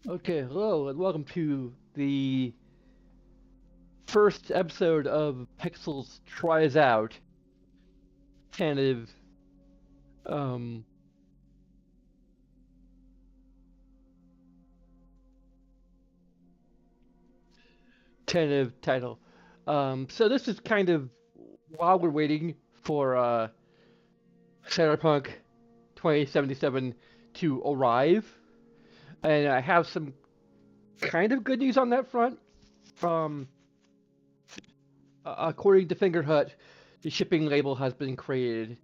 Okay, hello, and welcome to the first episode of Pixels Tries Out. Tentative, um, tentative title. So this is kind of while we're waiting for Cyberpunk 2077 to arrive, and I have some kind of good news on that front. Um, According to Fingerhut, the shipping label has been created,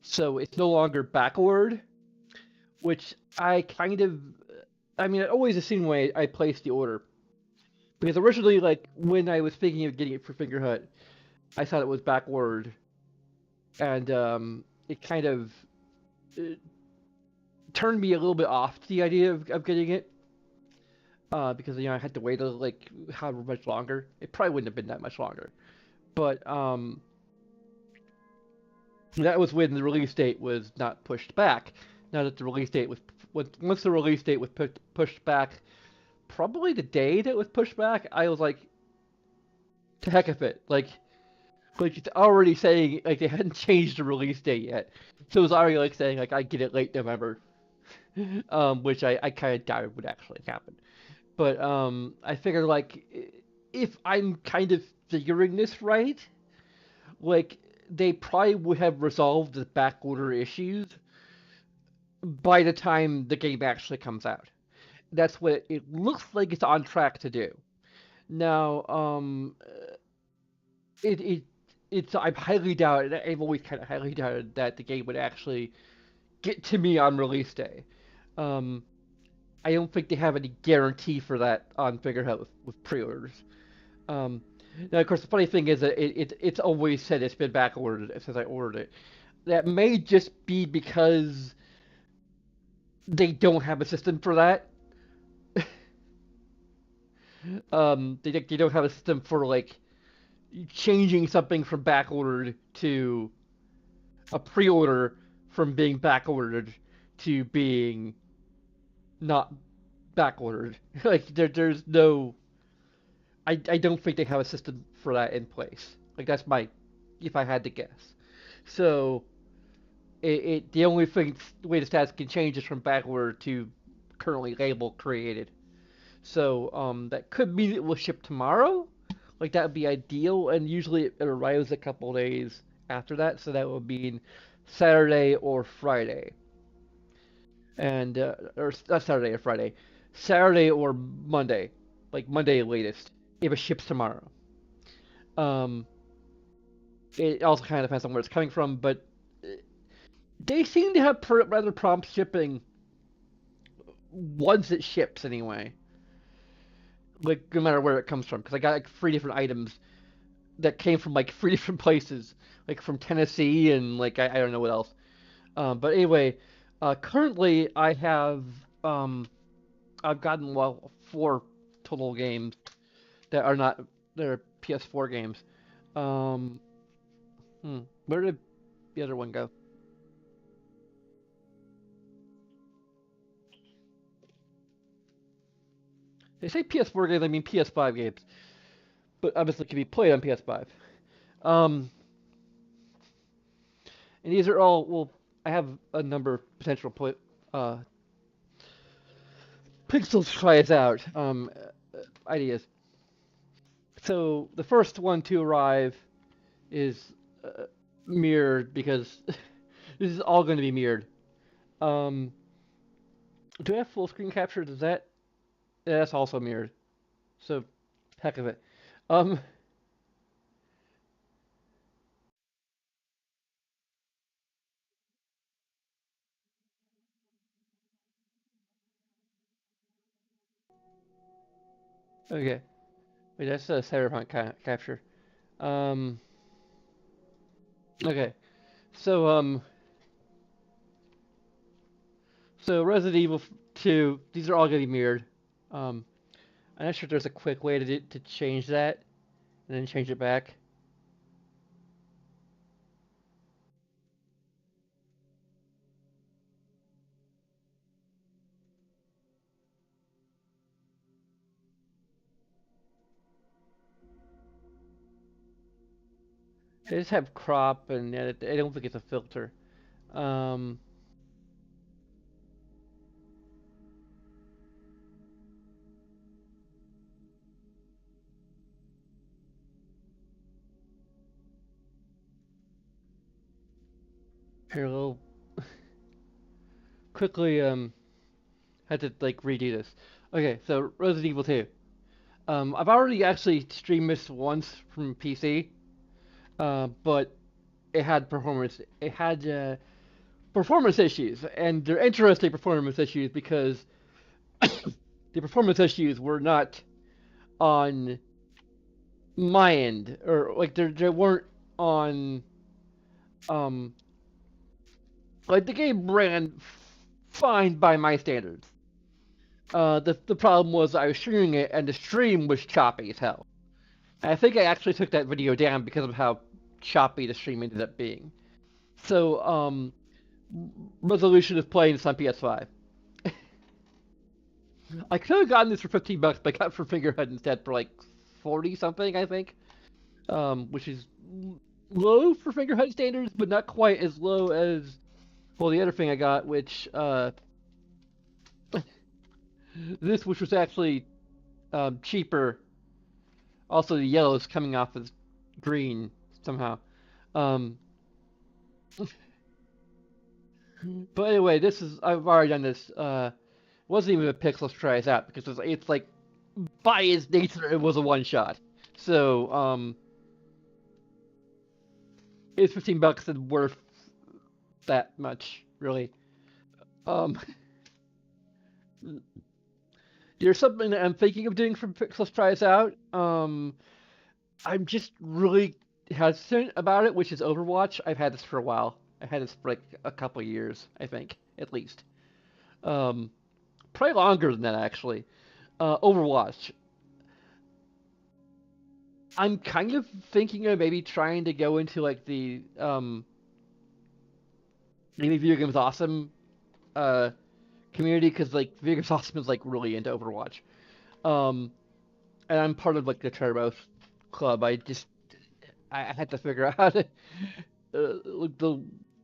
so it's no longer backward, which I mean, I always assumed when I placed the order. Because originally, like, when I was thinking of getting it for Fingerhut, I thought it was backward, and it kind of uh turned me a little bit off to the idea of getting it, because, I had to wait, like, however much longer. It probably wouldn't have been that much longer. But, that was when the release date was not pushed back. Now that the release date was, once the release date was pushed back, probably the day that it was pushed back, I was like, to heck of it. Like it's already saying like they hadn't changed the release date yet, so it was already like saying like I get it late November, which I kind of doubted would actually happen. But I figured like if I'm kind of figuring this right, like they probably would have resolved the backorder issues by the time the game actually comes out. That's what it looks like it's on track to do. Now, it it it's I highly doubt it. I've always kind of highly doubted that the game would actually get to me on release day. Um, I don't think they have any guarantee for that on Figurehead with pre-orders. Um, Now, of course, the funny thing is that it's always said it's been back ordered since I ordered it. That may just be because they don't have a system for that. They don't have a system for like changing something from back ordered to a pre-order from being back ordered to being not back ordered. Like there's no I don't think they have a system for that in place. Like that's my if I had to guess. So the only thing way the stats can change is from backward to currently label created. So that could mean it will ship tomorrow. Like that would be ideal, and usually it arrives a couple days after that. So that would mean Saturday or Friday, and or not Saturday or Friday, Saturday or Monday, like Monday latest if it ships tomorrow. Um, it also kind of depends on where it's coming from, but they seem to have rather prompt shipping once it ships anyway. Like no matter where it comes from, because I got like three different items that came from like three different places, like from Tennessee and like I don't know what else. But anyway, currently um, I've gotten well four total games that are not they're PS4 games. Um, where did the other one go? They say PS4 games, I mean PS5 games, but obviously can be played on PS5. Um, and these are all well. I have a number of potential pixels tries out ideas. So the first one to arrive is mirrored because this is all going to be mirrored. Um, do I have full screen capture? Does that? Yeah, that's also mirrored. So heck of it. Um, okay. Wait, that's a cyberpunk capture. Um, okay. So so Resident Evil 2. These are all going to be mirrored. Um, I'm not sure if there's a quick way to change that and then change it back. They just have crop, and I don't think it's a filter. Um, Here, I'll quickly had to like redo this. Okay, so Resident Evil 2. I've already actually streamed this once from PC, but it had performance issues, and they're interesting performance issues because the performance issues were not on my end, or like they weren't on um like the game ran fine by my standards. The problem was I was streaming it and the stream was choppy as hell. And I think I actually took that video down because of how choppy the stream ended up being. So resolution is playing this on PS5. I could have gotten this for $15, but I got it for Figurehead instead for like 40 something, I think. Which is low for Figurehead standards, but not quite as low as well the other thing I got, which this which was actually cheaper. Also, the yellow is coming off as green somehow. Um, but anyway, this is I've already done this. Wasn't even a Pixels tries out because it's like by its nature it was a one shot. So it's $15 and worth that much really. Um, there's something that I'm thinking of doing for Pixels tries out. I'm just really hesitant about it, which is Overwatch. I've had this for a while. I've had this for like a couple years, I think, at least. Um, Probably longer than that actually. Overwatch. I'm kind of thinking of maybe trying to go into like the maybe Video Games Awesome uh community because like Video Games Awesome is like really into Overwatch. Um, and I'm part of like the Turbo Club. I had to figure out how to the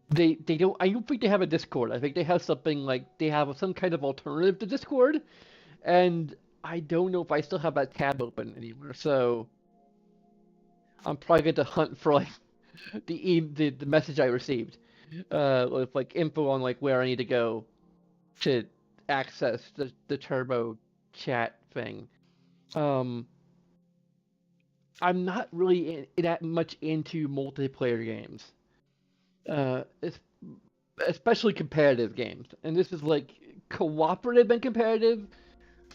they don't I don't think they have a Discord. I think they have something like they have some kind of alternative to Discord, and I don't know if I still have that tab open anymore. So I'm probably going to hunt for like the message I received, with like info on like where I need to go to access the Turbo chat thing. Um, I'm not really that much into multiplayer games, it's, especially competitive games. And this is like cooperative and competitive.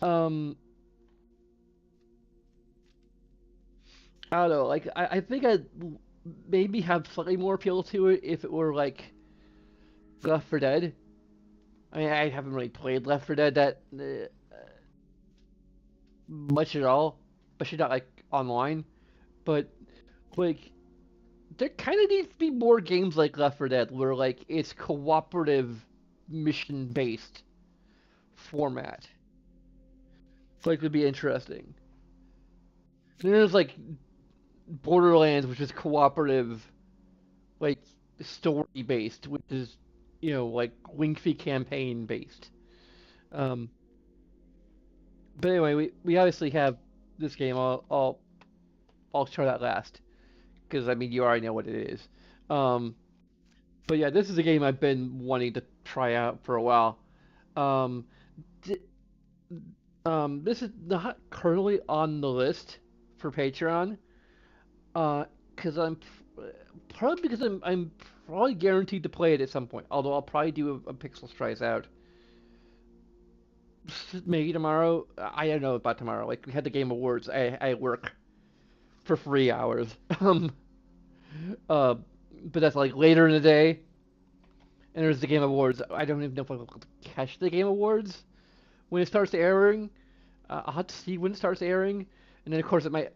Um, I don't know. Like I think I'd maybe have slightly more appeal to it if it were like Left 4 Dead. I mean, I haven't really played Left 4 Dead that much at all, especially not like online. But like there kind of needs to be more games like Left 4 Dead where like it's cooperative mission based format. Like would be interesting. And there's like Borderlands, which is cooperative, like story based, which is like lengthy campaign based. Um, but anyway, we obviously have this game. I'll show that last because I mean you already know what it is. Um, but yeah, this is a game I've been wanting to try out for a while. Um, th- this is not currently on the list for Patreon. Because probably because I'm probably guaranteed to play it at some point. Although I'll probably do a Pixels tries out maybe tomorrow. I don't know about tomorrow. Like we had the Game Awards. I work for 3 hours. Uh, but that's like later in the day. And there's the Game Awards. I don't even know if I'll catch the Game Awards when it starts airing. I'll have to see when it starts airing. And then, of course, it might.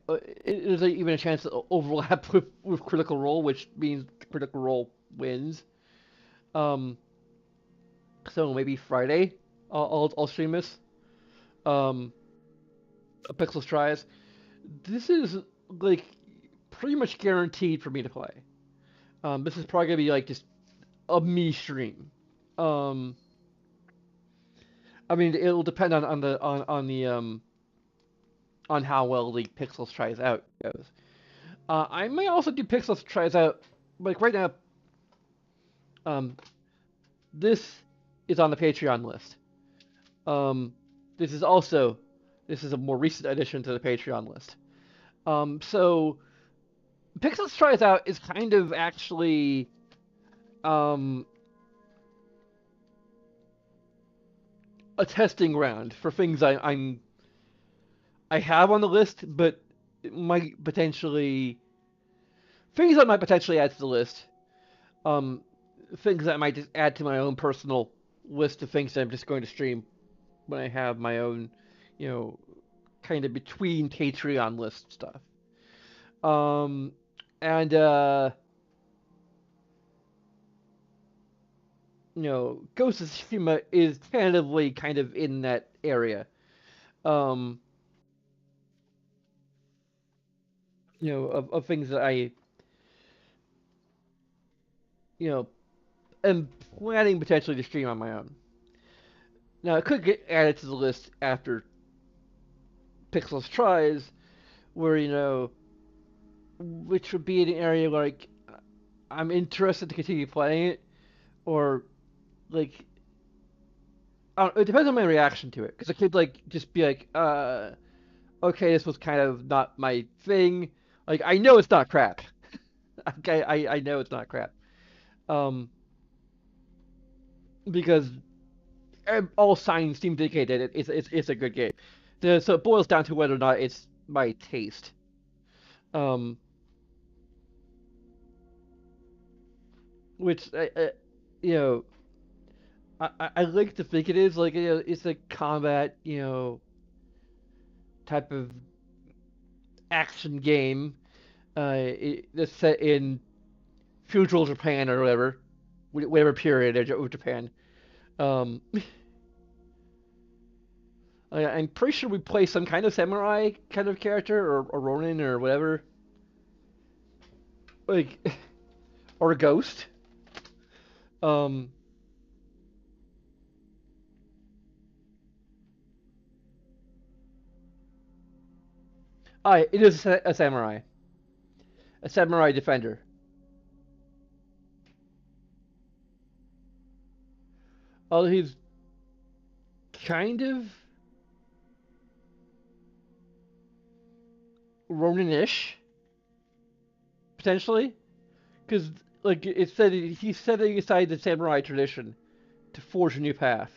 There's even a chance to overlap with Critical Role, which means Critical Role wins. Um, so maybe Friday, I'll stream this. Um, Pixels tries. This is like pretty much guaranteed for me to play. This is probably gonna be like just a me stream. Um, I mean, it'll depend on how well the Pixels tries out goes. I may also do Pixels tries out. Like right now, um, this is on the Patreon list. Um, this is also this is a more recent addition to the Patreon list. So Pixels tries out is kind of actually um a testing ground for things I have on the list, but it might potentially things I might potentially add to the list. Um, Things that I might just add to my own personal list of things that I'm just going to stream when I have my own, you know, kind of between Patreon list stuff. Um, and Ghost of Tsushima is tentatively kind of in that area. Um, of things that I, am planning potentially to stream on my own. Now, it could get added to the list after Pixels tries, where which would be an area like I'm interested to continue playing it, or like it depends on my reaction to it, because I could like just be like, okay, this was kind of not my thing. Like I know it's not crap. Okay, I know it's not crap. Um, because all signs seem to indicate that it's a good game. So it boils down to whether or not it's my taste. Um, which you know, I like to think it is like it's a combat type of action game that's set in feudal Japan or whatever period of Japan. Um, I'm pretty sure we play some kind of samurai kind of character or Ronin or whatever, like or a ghost. Um, it is a samurai defender. Oh, he's kind of Ronin-ish potentially, because like it said, he's setting aside the samurai tradition to forge a new path.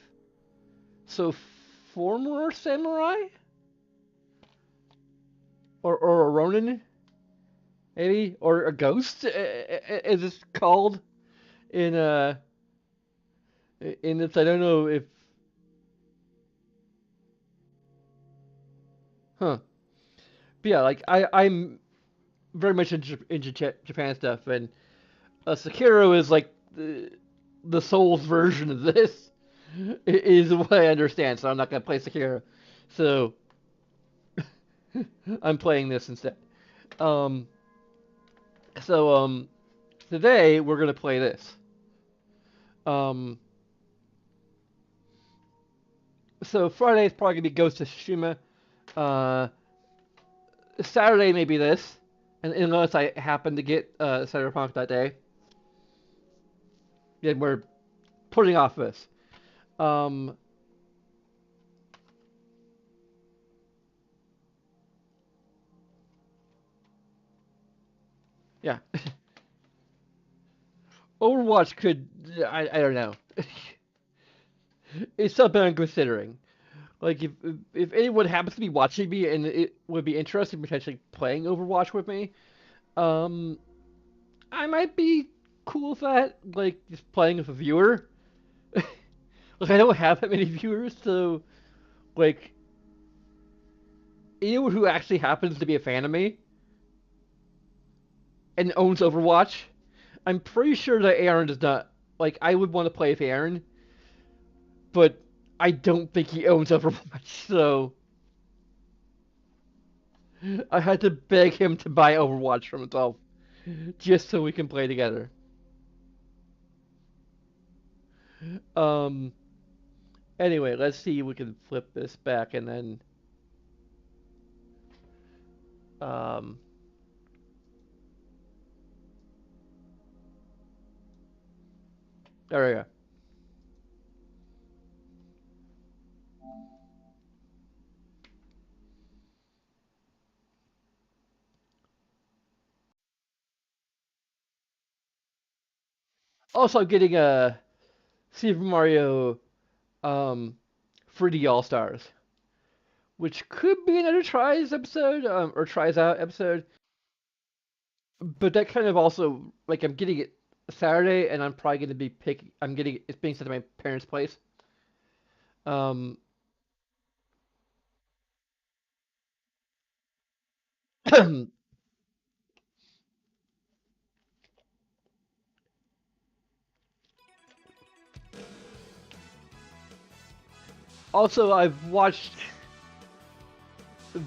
So, former samurai or a Ronin, maybe, or a ghost, as it's called in this. I don't know if, huh? But yeah, like I'm very much into Japan stuff, and Sekiro is like the Souls version of this. Is what I understand. So I'm not gonna play Sekiro. So I'm playing this instead. Um, so today we're gonna play this. Um, so Friday is probably gonna be Ghost of Tsushima. Uh, Saturday maybe this, and unless I happen to get Cyberpunk that day, then we're putting off this. Um, yeah, Overwatch could. I don't know. It's something I'm considering. Like if anyone happens to be watching me and it would be interested in potentially playing Overwatch with me, um, I might be cool with that. Like just playing with a viewer. Like I don't have that many viewers, so like anyone who actually happens to be a fan of me and owns Overwatch, I'm pretty sure that Aaron does not. Like I would want to play with Aaron, but I don't think he owns Overwatch, so I had to beg him to buy Overwatch for himself. just so we can play together. Um. Anyway, let's see if we can flip this back and then. Um. There we go. Also, I'm getting a Super Mario um 3D All Stars, which could be another tries episode or tries out episode, but that kind of also like I'm getting it Saturday, and I'm probably going to be picking. I'm getting it's being sent to my parents' place. Um, also, I've watched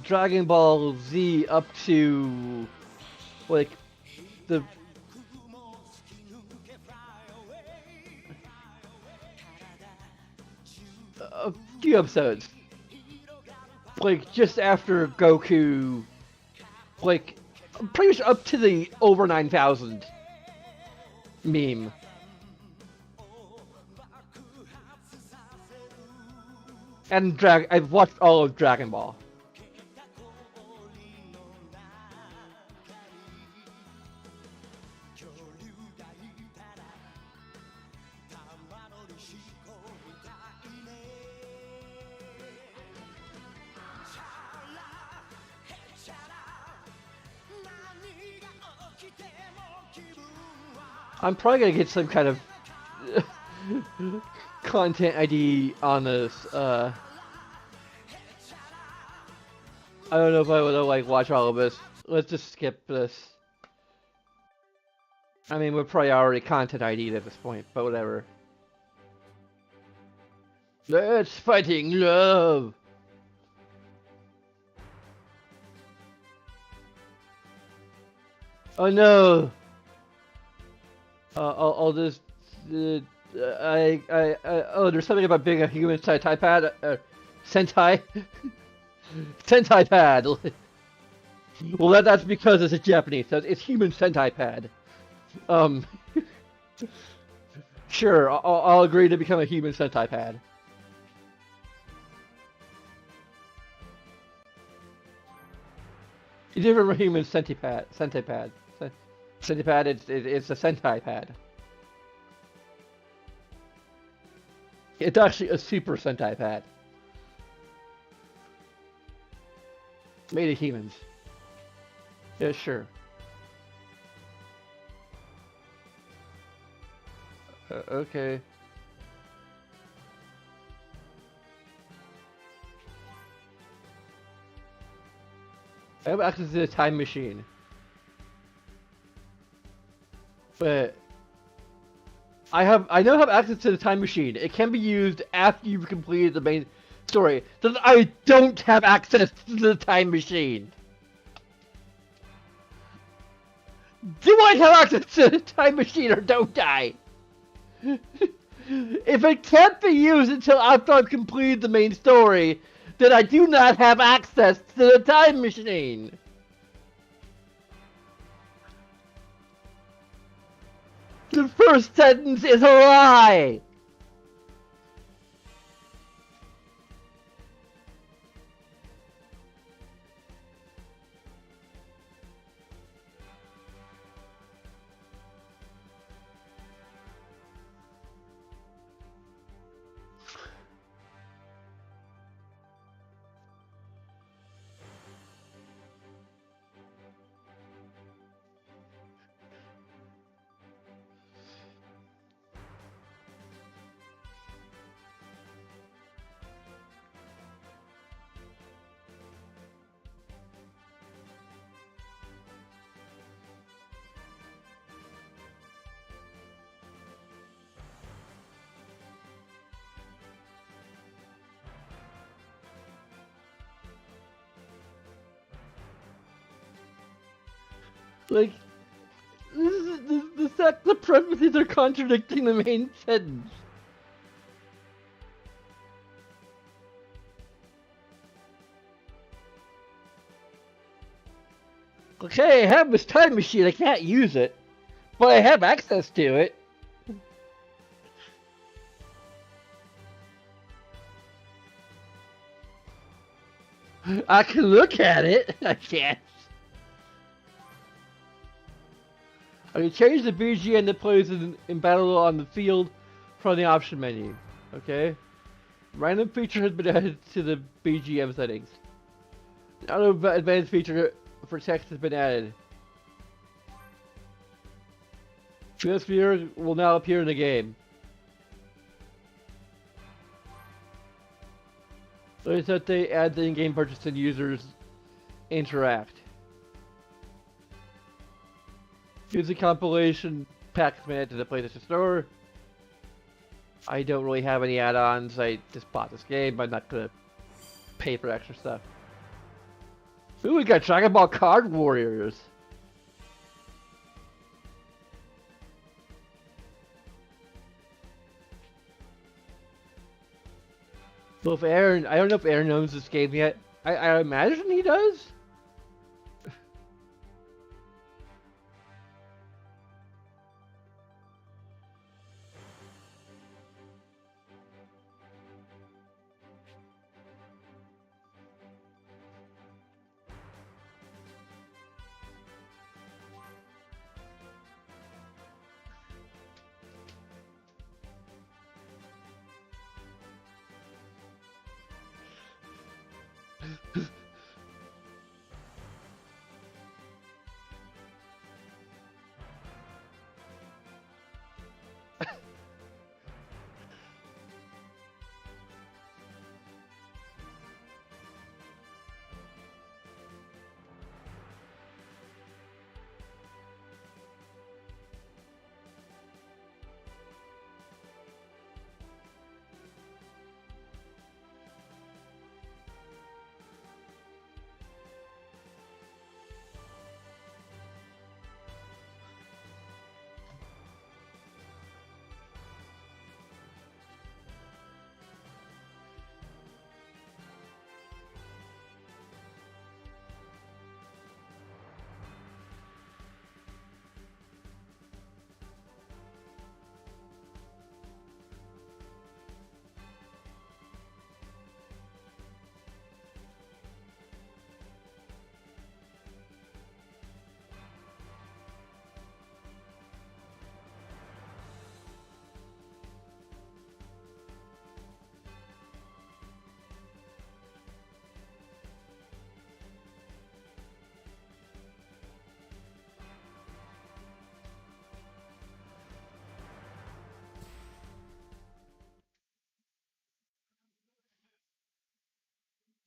Dragon Ball Z up to like the a few episodes, like just after Goku, like pretty much up to the over 9,000 meme. And I've watched all of Dragon Ball. I'm probably gonna get some kind of content ID on this. I don't know if I would like watch all of this. Let's just skip this. I mean, we're probably already content ID'd at this point, but whatever. Let's fighting love. Oh no. I'll just. Oh, there's something about being a human Sentai pad. Sentai. Sentai pad. Well, that's because it's a Japanese. So it's human Sentai pad. Um. Sure, I'll agree to become a human Sentai pad. It's different from human centipad. Centipad. Centipad. It's a Sentai pad. It's actually a super Sentai pad. Made of humans. Yeah, sure. Okay. I have access to the time machine. But I now have access to the time machine. It can be used after you've completed the main story. So I don't have access to the time machine. Do I have access to the time machine or don't I? If it can't be used until after I've completed the main story, then I do not have access to the time machine. The first sentence is a lie! Like, parentheses are contradicting the main sentence. Okay, I have this time machine. I can't use it, but I have access to it. I can look at it. I can't. I can change the BGM that plays in battle on the field from the option menu. Okay. Random feature has been added to the BGM settings. Another advanced feature for text has been added. This feature will now appear in the game. Notice that they add the in-game purchase and users interact. Music compilation pack has been added to the PlayStation Store. I don't really have any add-ons. I just bought this game, but I'm not gonna pay for extra stuff. Ooh, we got Dragon Ball Card Warriors. So if Aaron, I don't know if Aaron owns this game yet. I imagine he does.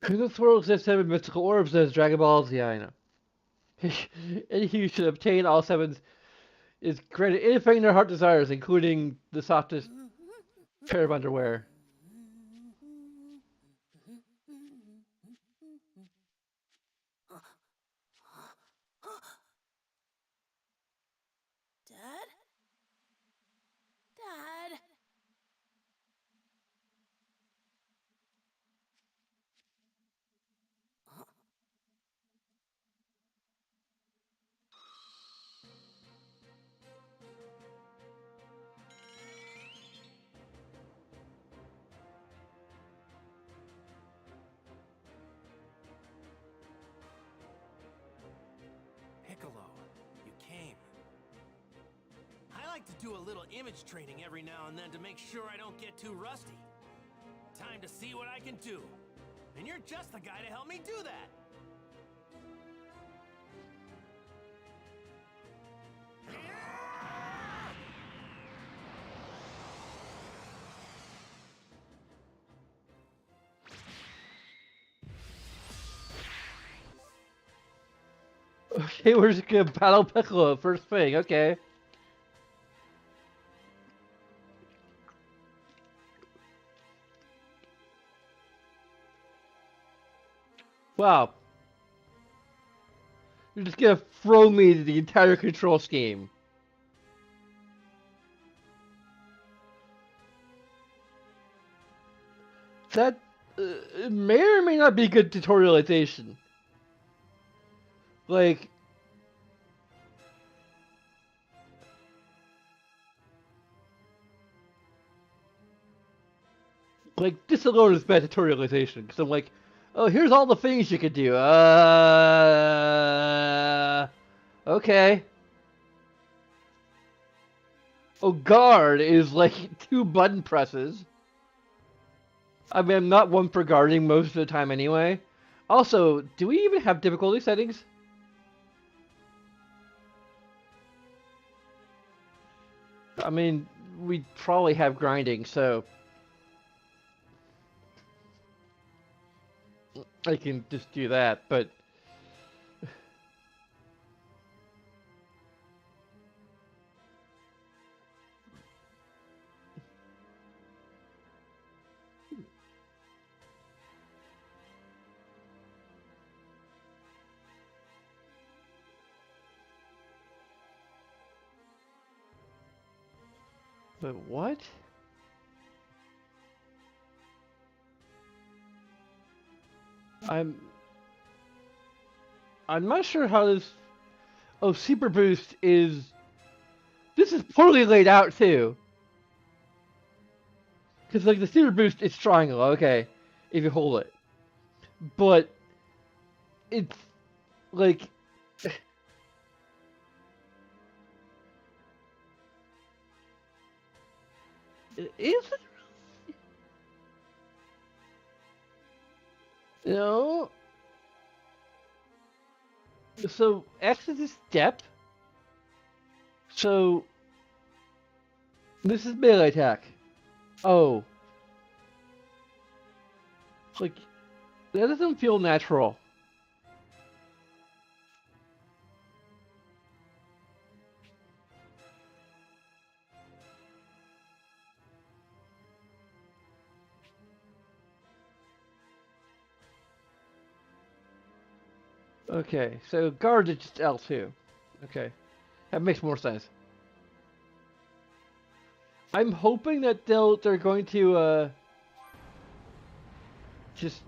This world exists 7 mystical orbs as Dragon Balls. Yeah, I know. And he should obtain all 7s is granted anything their heart desires, including the softest pair of underwear. Dad? Dad? Piccolo, you came. I like to do a little image training every now and then to make sure I don't get too rusty. Time to see what I can do. And you're just the guy to help me do that. Okay, we're just gonna battle Piccolo first thing. Okay. Wow. You're just gonna throw me the entire control scheme. That may or may not be good tutorialization. Like, this alone is bad tutorialization. Because I'm like, oh, here's all the things you could do. Okay. Oh, guard is like 2 button presses. I mean, I'm not one for guarding most of the time anyway. Also, do we even have difficulty settings? I mean, we probably have grinding, so I can just do that, but what? I'm not sure how this. Oh, super boost is. This is poorly laid out too. Because like the super boost, it's triangle, okay, if you hold it, but it's like. Is it? No. So X is a step. So this is melee attack. Oh. Like that doesn't feel natural. Okay, so guard is just L2. Okay. That makes more sense. I'm hoping that they're going to just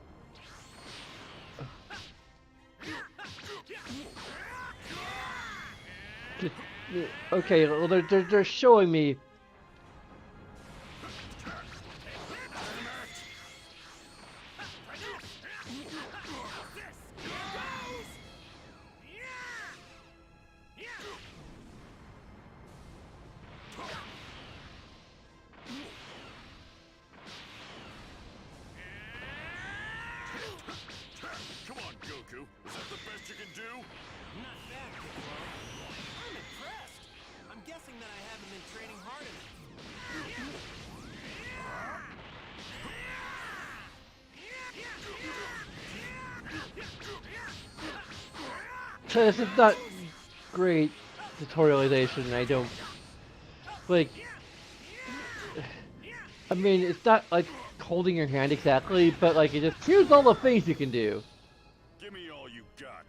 okay, well they're showing me. Come on, Goku. Is that the best you can do? Not bad, Piccolo. I'm impressed. I'm guessing that I haven't been training hard enough. This is not great tutorialization. I don't like. I mean, it's not like holding your hand exactly, but like it just here's all the things you can do. Give me all you got.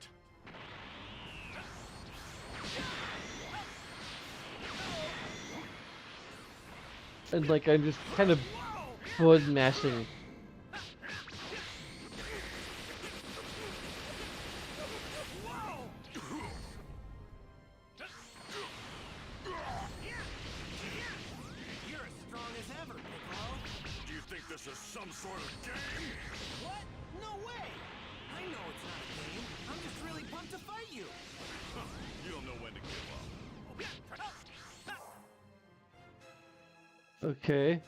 And like I'm just kind of button mashing. You're as strong as ever, Piccolo. Do you think this is some sort of game? What? No way! I know it's not a game. I'm just really pumped to fight you. Huh, you don't know when to give up. Okay.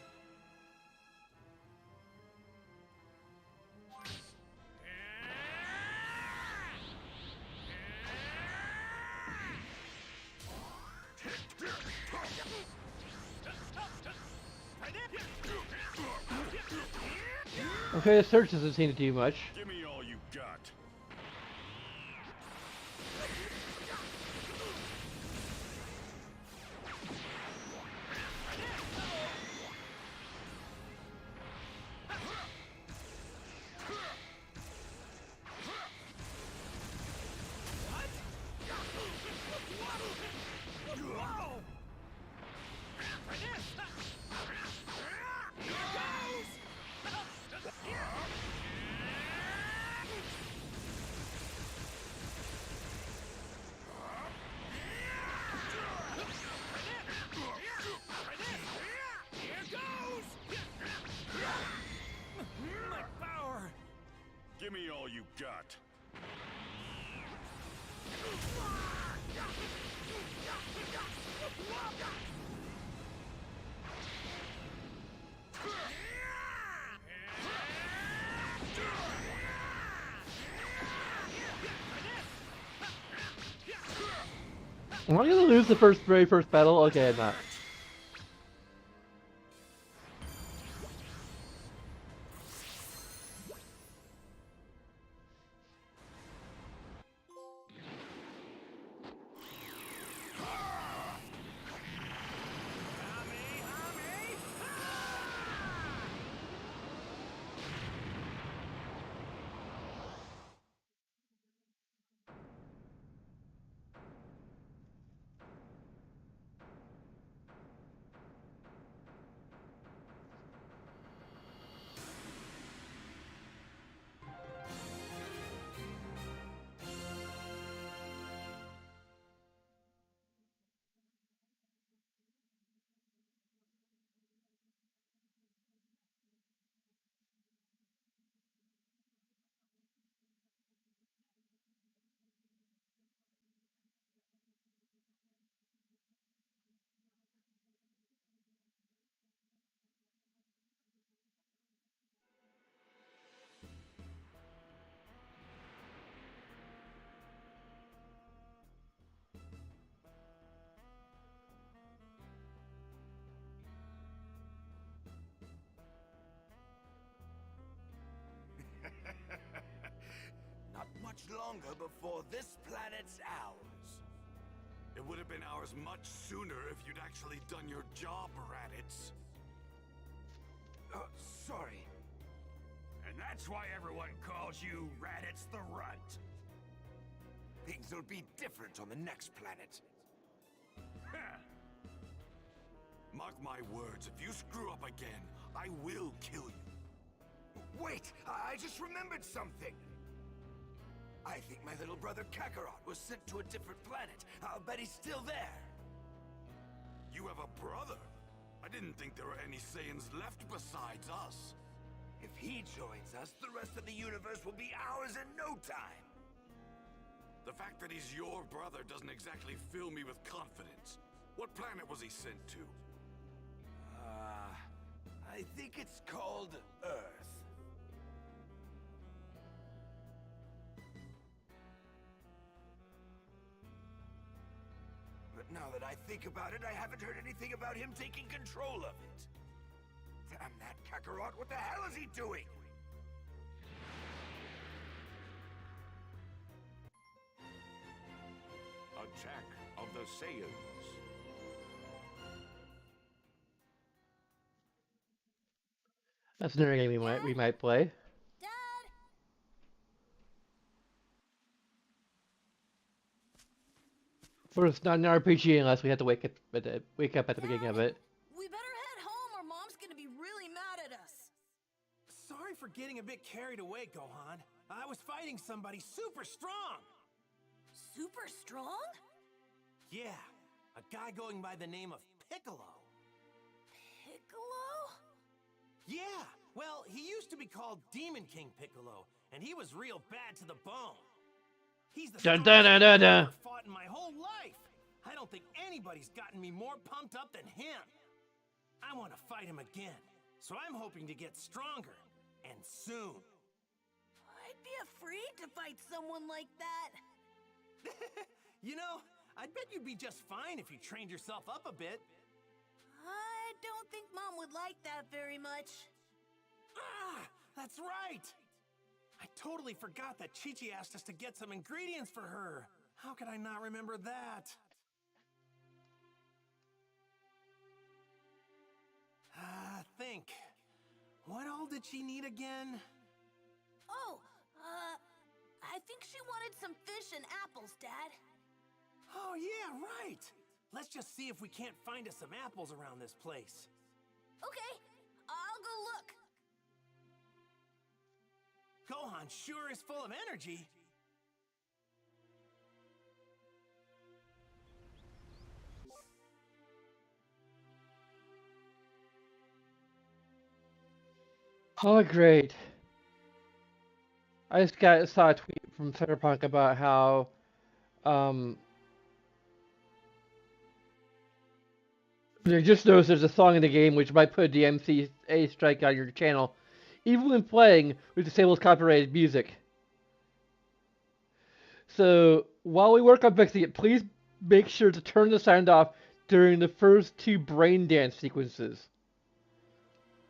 Okay, the search doesn't seem to do much. Give me all you got. you got. Am I gonna lose the very first battle? Okay, I'm not. Not much longer before this planet's ours. It would have been ours much sooner if you'd actually done your job, Raditz. Sorry. And that's why everyone calls you Raditz the Runt. Things will be different on the next planet. Mark my words, if you screw up again, I will kill you. Wait, I just remembered something. I think my little brother Kakarot was sent to a different planet. I'll bet he's still there. You have a brother? I didn't think there were any Saiyans left besides us. If he joins us, the rest of the universe will be ours in no time. The fact that he's your brother doesn't exactly fill me with confidence. What planet was he sent to? I think it's called Earth. But now that I think about it, I haven't heard anything about him taking control of it. Damn that Kakarot, what the hell is he doing? Attack of the Saiyans. That's another game we might play. Dad? First, it's not an RPG unless we have to wake up at the beginning of it. We better head home or Mom's gonna be really mad at us. Sorry for getting a bit carried away, Gohan. I was fighting somebody super strong. Super strong? Yeah, a guy going by the name of Piccolo. Piccolo? Yeah, well, he used to be called Demon King Piccolo, and he was real bad to the bone. He's the Dun, strongest dun, dun, I've dun, dun. ever fought in my whole life. I don't think anybody's gotten me more pumped up than him. I want to fight him again, so I'm hoping to get stronger, and soon. I'd be afraid to fight someone like that. You know, I bet you'd be just fine if you trained yourself up a bit. I don't think Mom would like that very much. Ah, that's right! I totally forgot that Chi-Chi asked us to get some ingredients for her. How could I not remember that? Think. What all did she need again? Oh, I think she wanted some fish and apples, Dad. Oh, yeah, right! Let's just see if we can't find us some apples around this place. Okay, I'll go look. Gohan sure is full of energy. Oh, great. I just saw a tweet from Cyberpunk about how um I just noticed there's a song in the game which might put a DMCA strike on your channel, even when playing with disables copyrighted music. So while we work on fixing it, please make sure to turn the sound off during the first two brain dance sequences.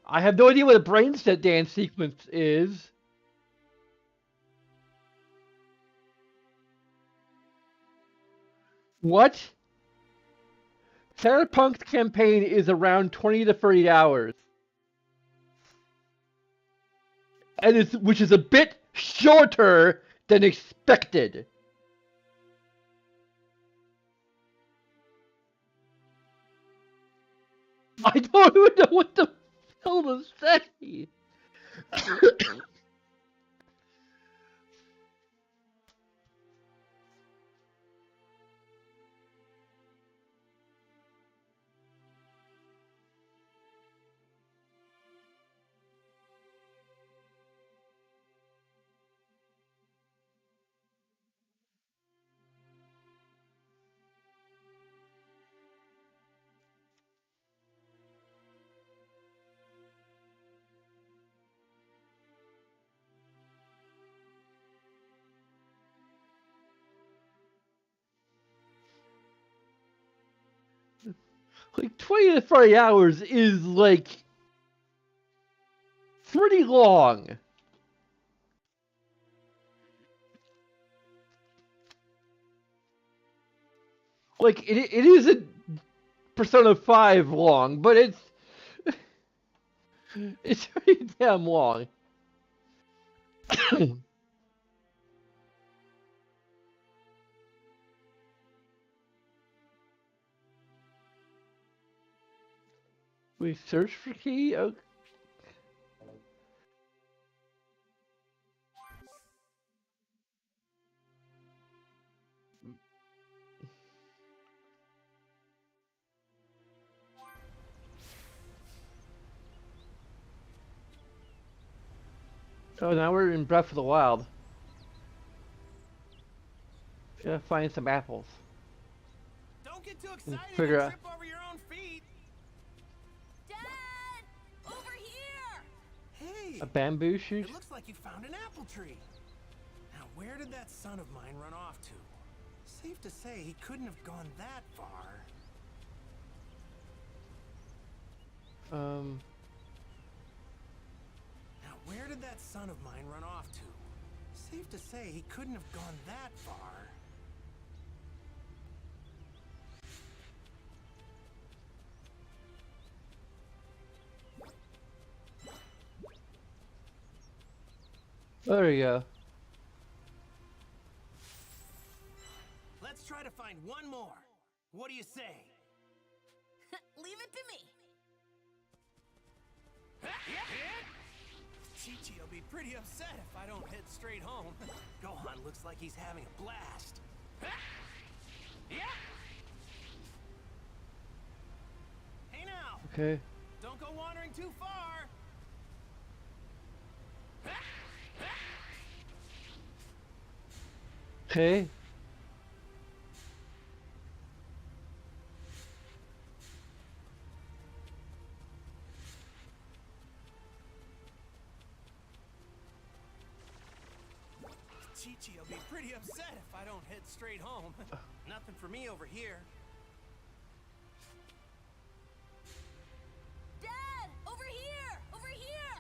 I have no idea what a brain set dance sequence is. What? Cyberpunk's campaign is around 20 to 30 hours. Which is a bit shorter than expected. I don't even know what the hell to say. Like 20 to 30 hours is like pretty long. Like it isn't Persona 5 long, but it's pretty damn long. We search for key. Okay. Oh, now we're in Breath of the Wild. Gotta find some apples. Don't get too excited and Figure out. trip over your own feet. Dad! Over here! Hey, A bamboo shoot? it looks like you found an apple tree. Now, where did that son of mine run off to? Safe to say he couldn't have gone that far. Now, where did that son of mine run off to? Safe to say he couldn't have gone that far. There you go. Let's try to find one more. What do you say? Leave it to me. Chi-Chi will be pretty upset if I don't head straight home. Gohan looks like he's having a blast. Hey now! Okay. Don't go wandering too far! Okay. Chi-Chi will be pretty upset if I don't head straight home. Nothing for me over here. Dad! Over here! Over here!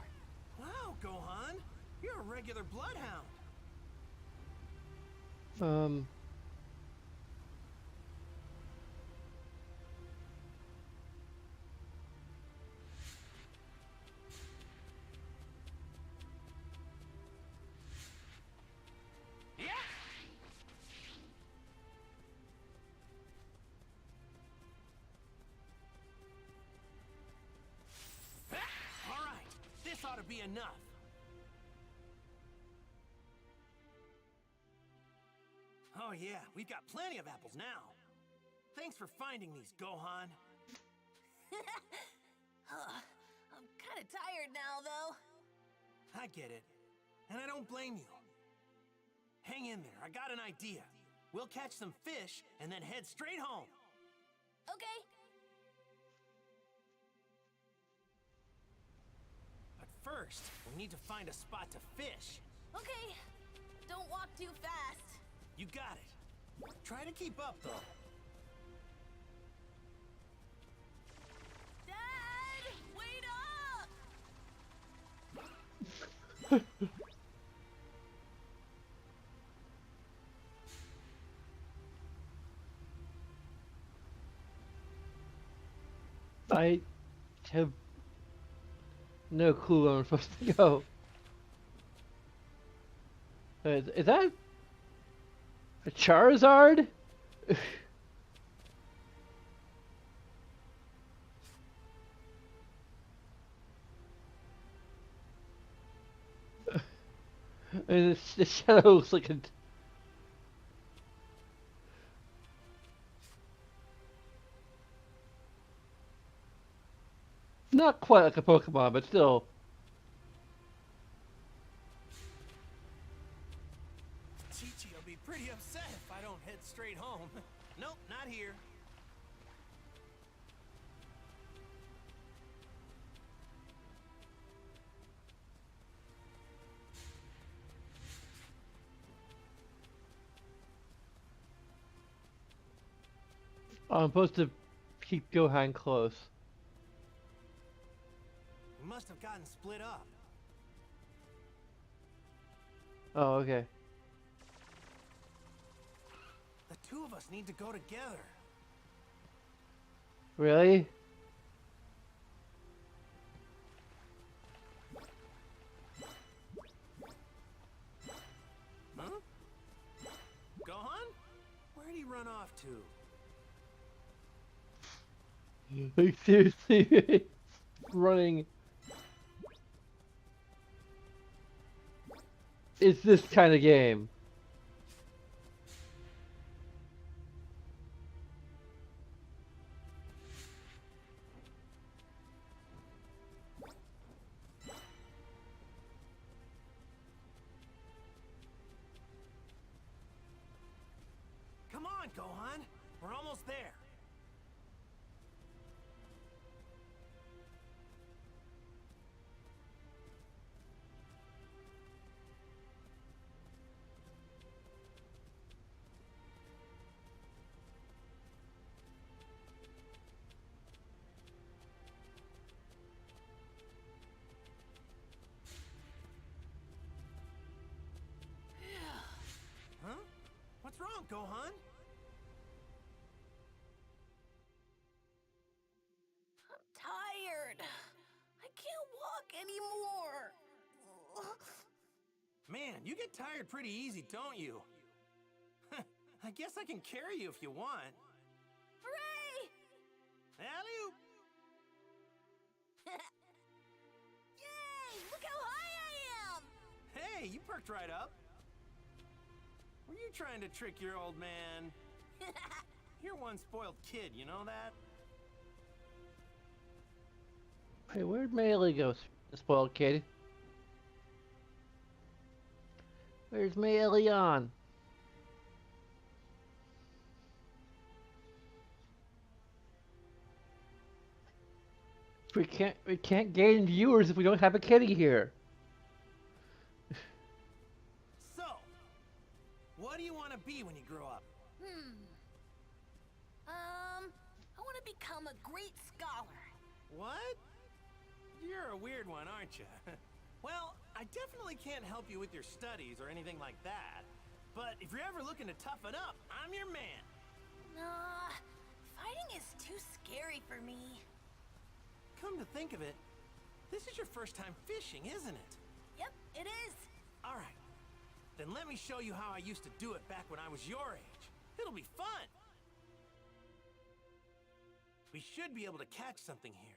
Wow, Gohan! You're a regular bloodhound. All right, this ought to be enough. Oh yeah, we've got plenty of apples now. Thanks for finding these, Gohan. I'm kind of tired now, though. I get it. And I don't blame you. Hang in there, I got an idea. We'll catch some fish and then head straight home. Okay. But first, we need to find a spot to fish. Okay. Don't walk too fast. You got it. Try to keep up, though. Dad, wait up! I have no clue where I'm supposed to go. Is that a Charizard? And the shadow looks like a... Not quite like a Pokemon, but still. Chi-Chi will be pretty upset if I don't head straight home. Nope, not here. I'm supposed to keep Gohan close. We must have gotten split up. Oh, okay. The two of us need to go together. Really? Huh? Gohan? Where'd he run off to? Like, seriously? Running. It's this kind of game. Come on, Gohan. We're almost there. Huh? What's wrong, Gohan? I'm tired. I can't walk anymore. Man, you get tired pretty easy, don't you? I guess I can carry you if you want. Hooray! Alley-oop! Yay! Look how high I am! Hey, you perked right up. Were you trying to trick your old man? You're one spoiled kid, you know that? Hey, where'd Melee go, spoiled kid? Where's Melee? We can't gain viewers if we don't have a kitty here. So, what do you want to be when you grow up? I want to become a great scholar. What? You're a weird one, aren't you? Well, I definitely can't help you with your studies or anything like that. But if you're ever looking to toughen up, I'm your man. Nah, fighting is too scary for me. Come to think of it, this is your first time fishing, isn't it? Yep, it is. All right. Then let me show you how I used to do it back when I was your age. It'll be fun. We should be able to catch something here.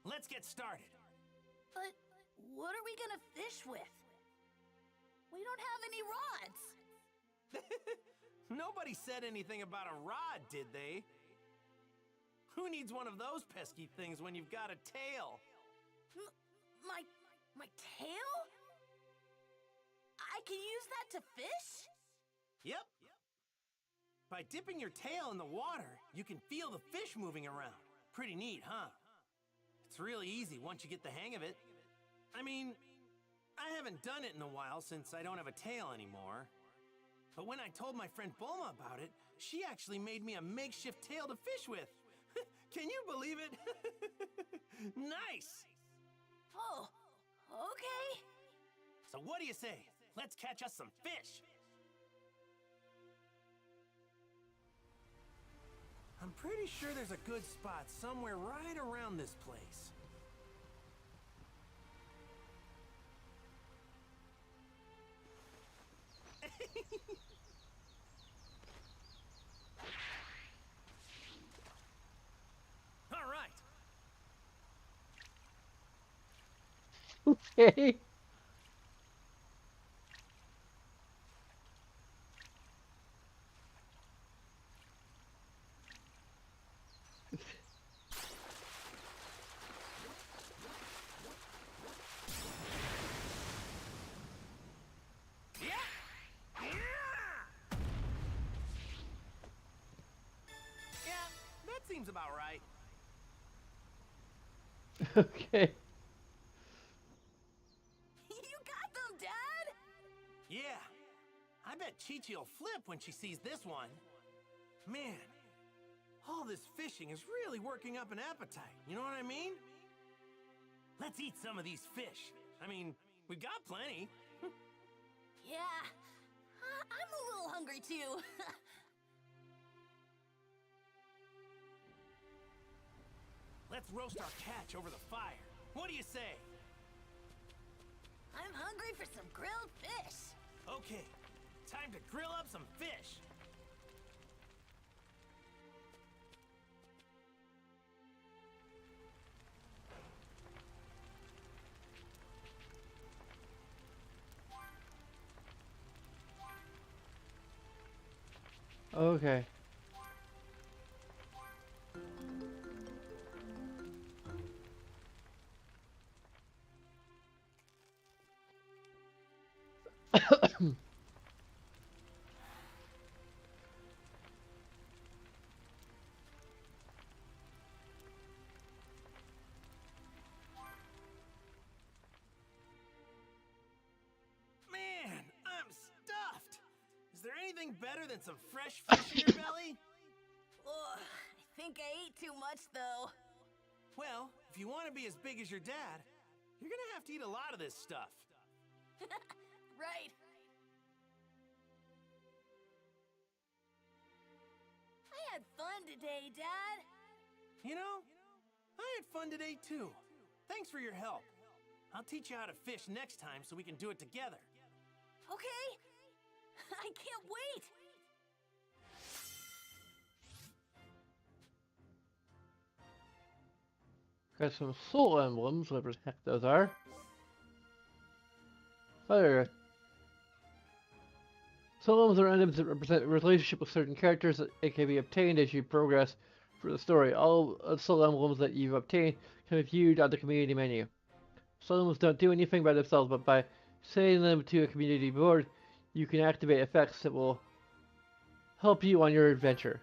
Let's get started. But what are we gonna fish with? We don't have any rods. Nobody said anything about a rod, did they? Who needs one of those pesky things when you've got a tail? My tail? I can use that to fish? Yep. By dipping your tail in the water, you can feel the fish moving around. Pretty neat, huh? It's really easy once you get the hang of it. I mean, I haven't done it in a while since I don't have a tail anymore. But when I told my friend Bulma about it, she actually made me a makeshift tail to fish with. Can you believe it? Nice! Oh, okay. So what do you say? Let's catch us some fish. I'm pretty sure there's a good spot somewhere right around this place. All right. Okay. Yeah, that seems about right. Okay. You got them, Dad? Yeah, I bet Chi-Chi'll flip when she sees this one. Man, all this fishing is really working up an appetite, you know what I mean? Let's eat some of these fish. I mean, we've got plenty. Yeah. I'm a little hungry too. Let's roast our catch over the fire. What do you say? I'm hungry for some grilled fish. Okay, time to grill up some fish. Okay. Man, I'm stuffed. Is there anything better than some fresh fish in your belly? Ugh, I think I ate too much though. Well, if you want to be as big as your dad, you're gonna have to eat a lot of this stuff. Right. I had fun today, Dad. You know, I had fun today too. Thanks for your help. I'll teach you how to fish next time so we can do it together. Okay. I can't wait. Got some soul emblems, whatever the heck those are. Fire. Soul emblems are items that represent a relationship with certain characters that it can be obtained as you progress through the story. All soul emblems that you've obtained can be viewed on the community menu. Soul emblems don't do anything by themselves, but by setting them to a community board, you can activate effects that will help you on your adventure.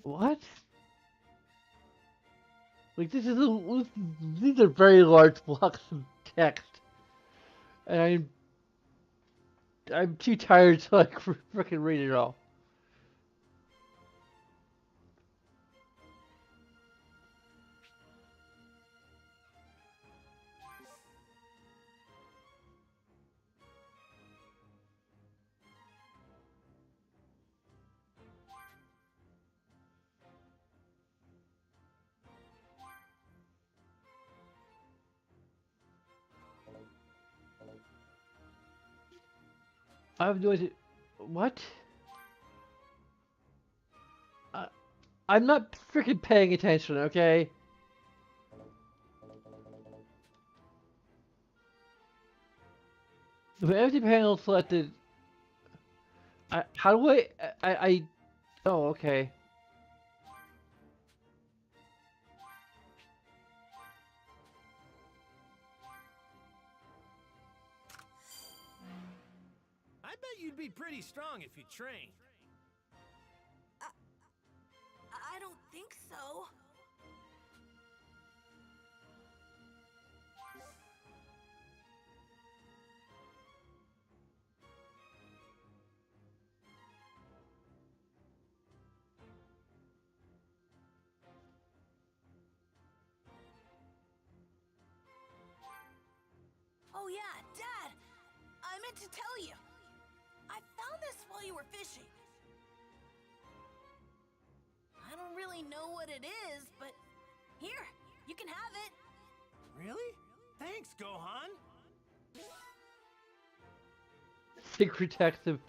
What? Like these are very large blocks of text, and I'm too tired to like freaking read it all. I have no idea. What? I, I'm not freaking paying attention, okay? The empty panel selected. How do I? Oh, okay. I bet you'd be pretty strong if you trained. I don't think so. Oh yeah, Dad! I meant to tell you. I found this while you were fishing. I don't really know what it is, but here, you can have it. Really? Thanks, Gohan. Sacred text of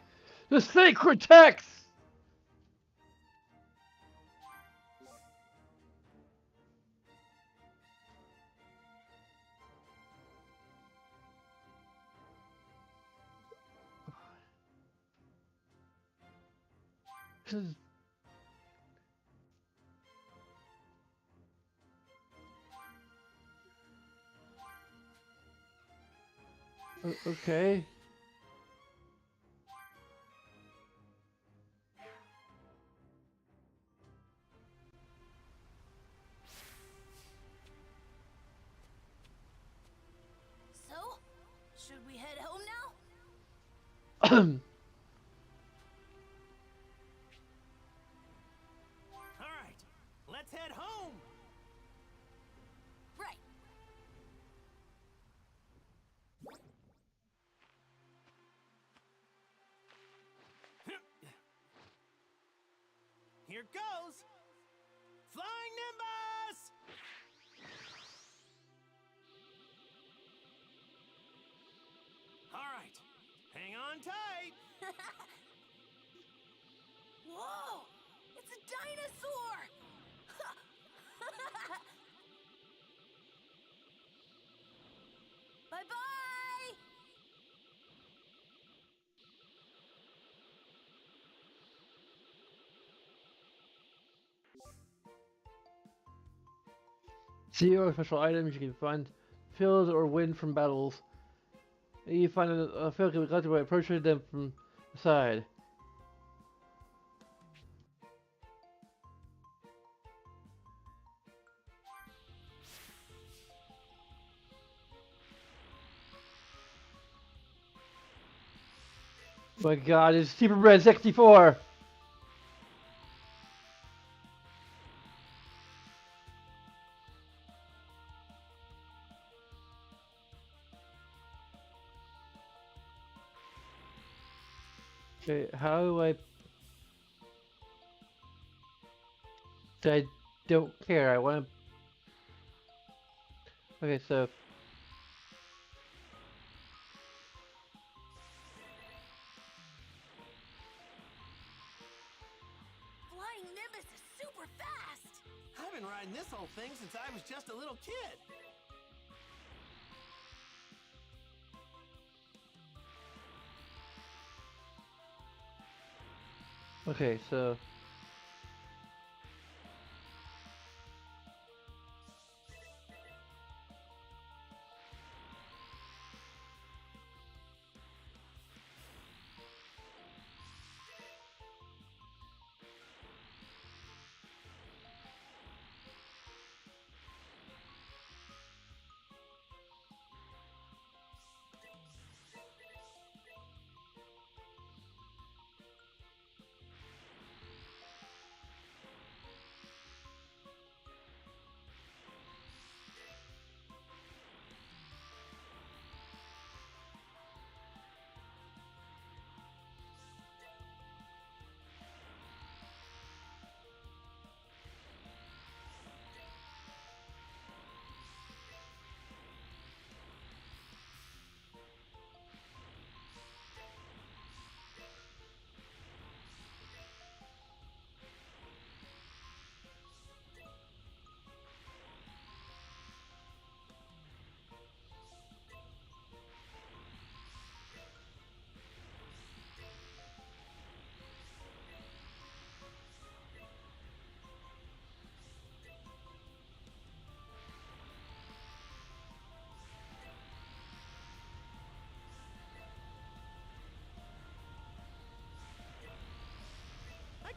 the sacred text. Okay. So, should we head home now? All right, let's head home. Right. Here goes. Flying Nimbus! All right, hang on tight. Whoa! It's a dinosaur! Bye-bye! Zero special items you can find, field or win from battles. You find a field can be collected by approaching them from the side. My God, it's Super Bread 64. Okay, how do I don't care. I want to. Okay, so. Flying Nimbus is super fast! I've been riding this whole thing since I was just a little kid. Okay, so.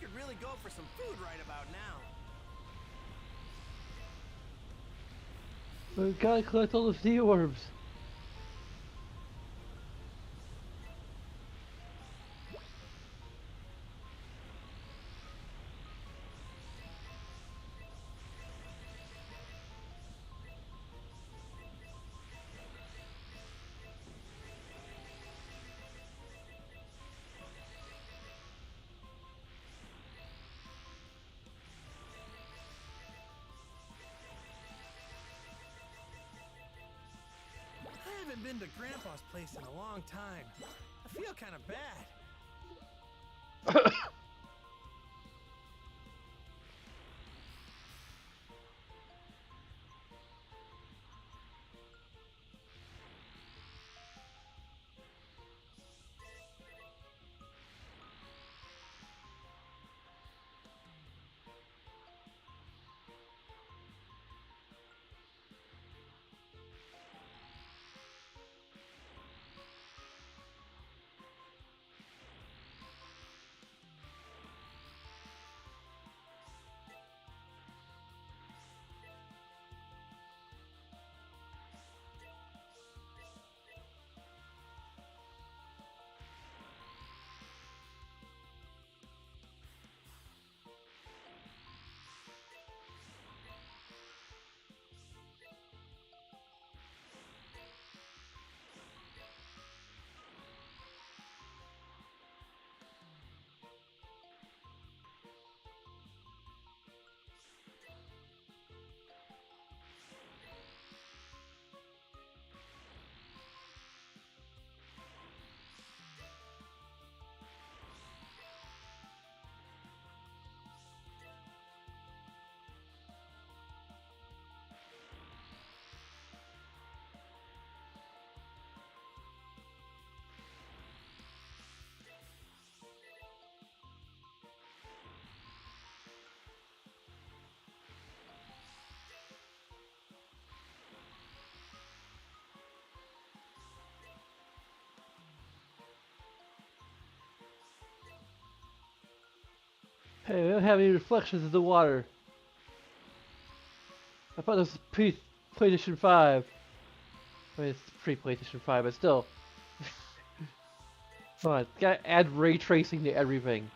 could really go for some food right about now. We gotta collect all the sea orbs. I haven't been to Grandpa's place in a long time. I feel kind of bad. Hey, we don't have any reflections of the water. I thought this was PlayStation 5. I mean, it's pre-PlayStation 5, but still. Come on, gotta add ray tracing to everything.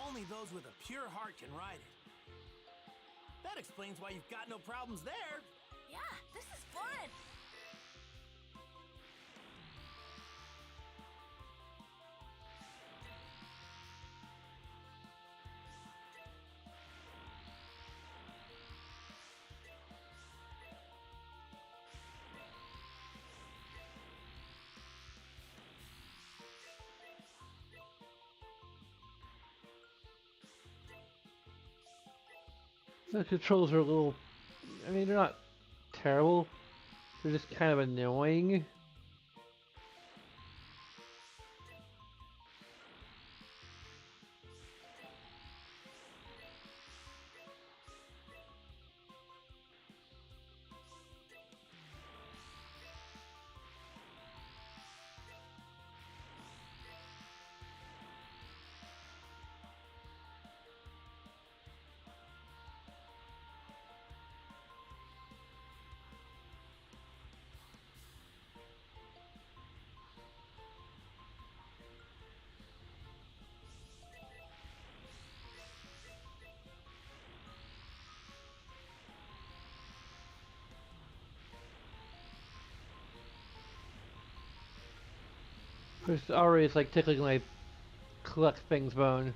Only those with a pure heart can ride it. That explains why you've got no problems there. Yeah, this is fun. The controls are a little... I mean, they're not terrible. They're just kind of annoying. It's already it's like tickling my collect things bone.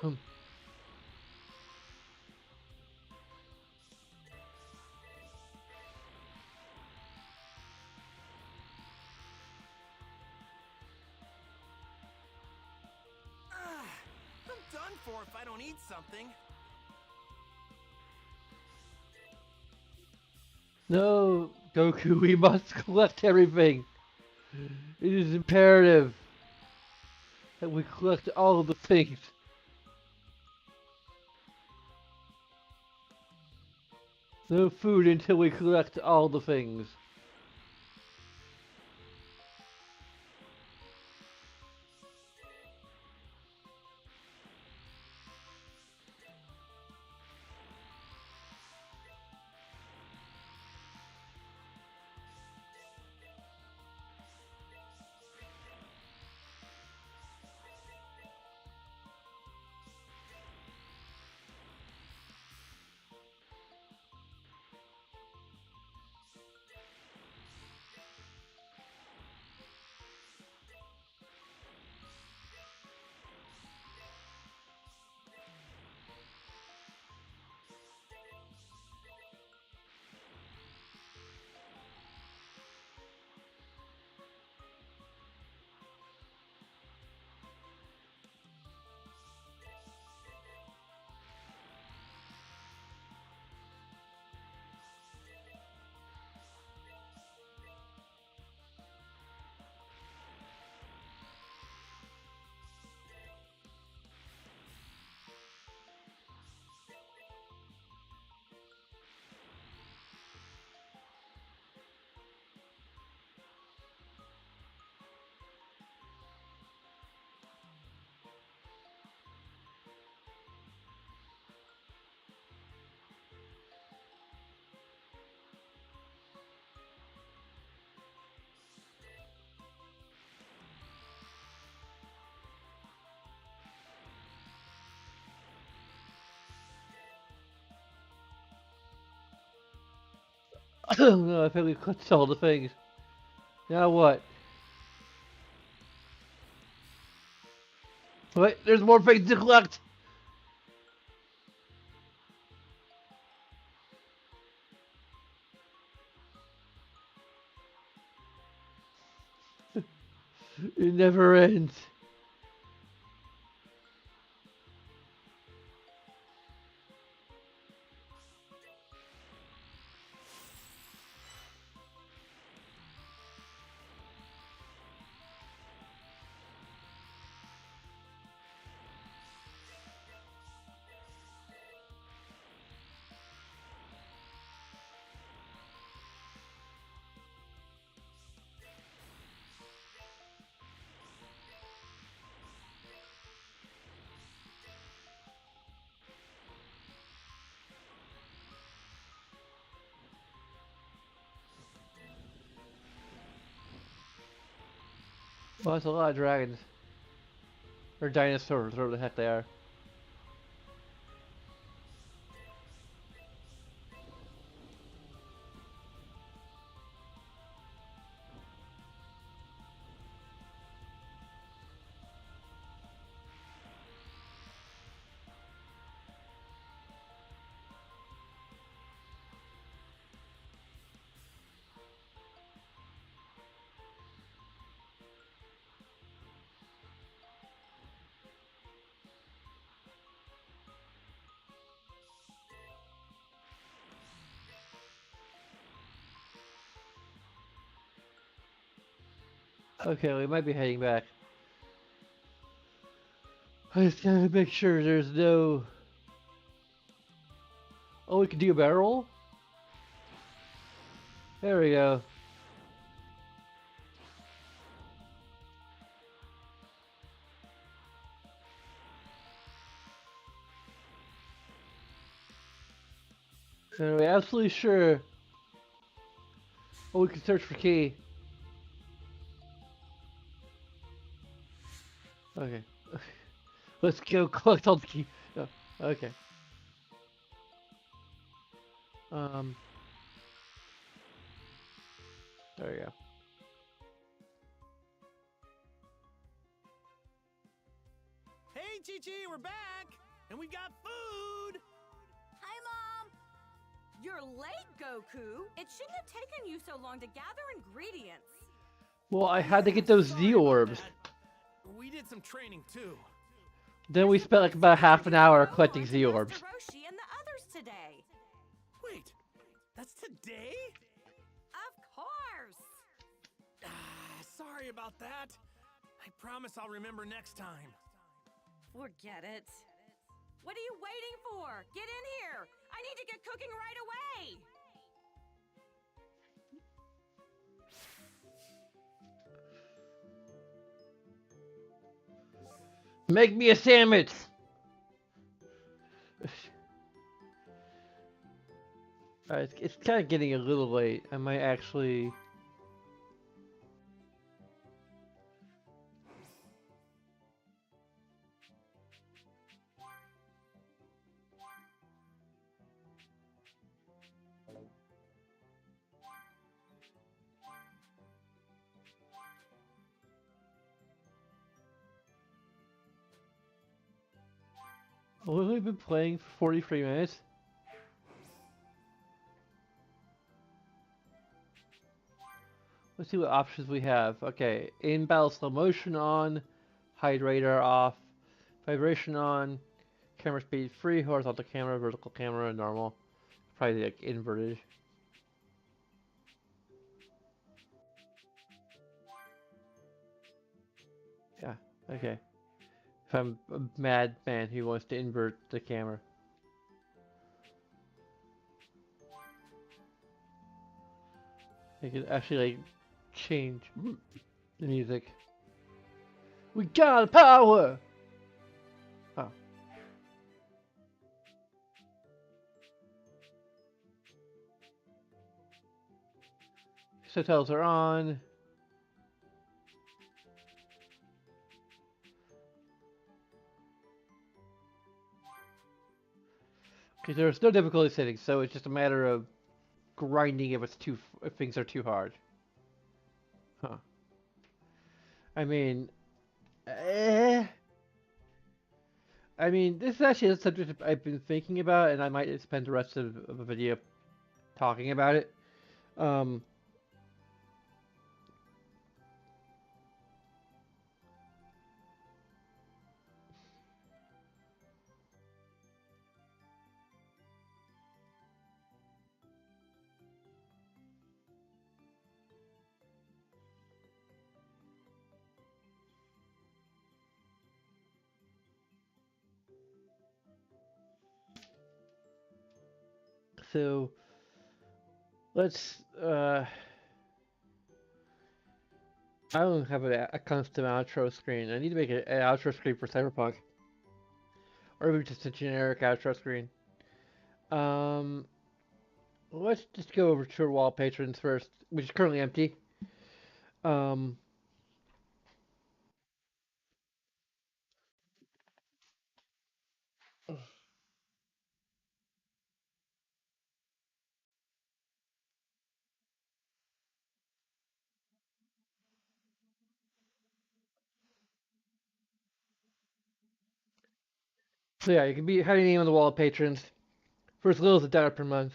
I'm done for if I don't eat something. No, Goku, we must collect everything. It is imperative that we collect all of the things. No food until we collect all the things. No, I think we collected all the things. Now what? Wait, there's more things to collect! It never ends. Well, that's a lot of dragons. Or dinosaurs, whatever the heck they are. Okay, we might be heading back. I just gotta make sure there's no... Oh, we can do a barrel roll? There we go. Are we absolutely sure? Oh, we can search for key. Okay. Let's go collect all the key. Oh, okay. There we go. Hey, Chi-Chi, we're back! And we got food! Hi, Mom! You're late, Goku. It shouldn't have taken you so long to gather ingredients. Well, I had to get those Z Sorry about orbs. that. We did some training too. Then we spent like about half an hour Go collecting on to Z roast orbs. Hiroshi and the others today. Wait, that's today? Of course. Sorry about that. I promise I'll remember next time. Forget it. What are you waiting for? Get in here. I need to get cooking right away. Make me a sandwich! Alright, it's kind of getting a little late. I might actually... What have we been playing for 43 minutes? Let's see what options we have. Okay, in battle slow motion on, hide radar off, vibration on, camera speed free, horizontal camera, vertical camera, normal. Probably like inverted. Yeah, okay. If I'm a madman who wants to invert the camera. I can actually like change the music. We got power! Oh. Subtitles are on. Okay, there's no difficulty settings, so it's just a matter of grinding if things are too hard. Huh. I mean, this is actually a subject I've been thinking about, and I might spend the rest of the video talking about it. So let's I don't have a custom outro screen. I need to make an outro screen for Cyberpunk. Or maybe just a generic outro screen. Let's just go over to our wall patrons first, which is currently empty. Um, so yeah, you can have your name on the wall of patrons for as little as $1 per month.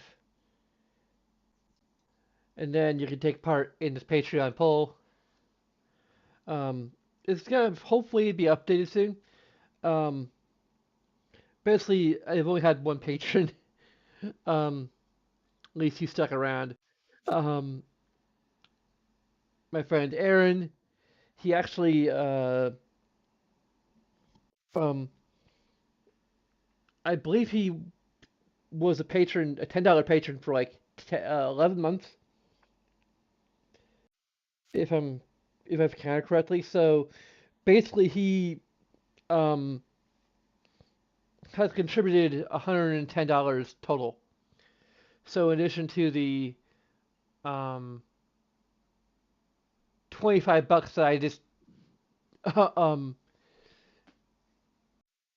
And then you can take part in this Patreon poll. It's gonna hopefully be updated soon. Um, Basically, I've only had one patron. At least he stuck around. Um, my friend Aaron, he actually, um, I believe he was a $10 patron for like 11 months, if I've counted correctly. So basically, he um has contributed $110 total. So in addition to the um $25 that I just um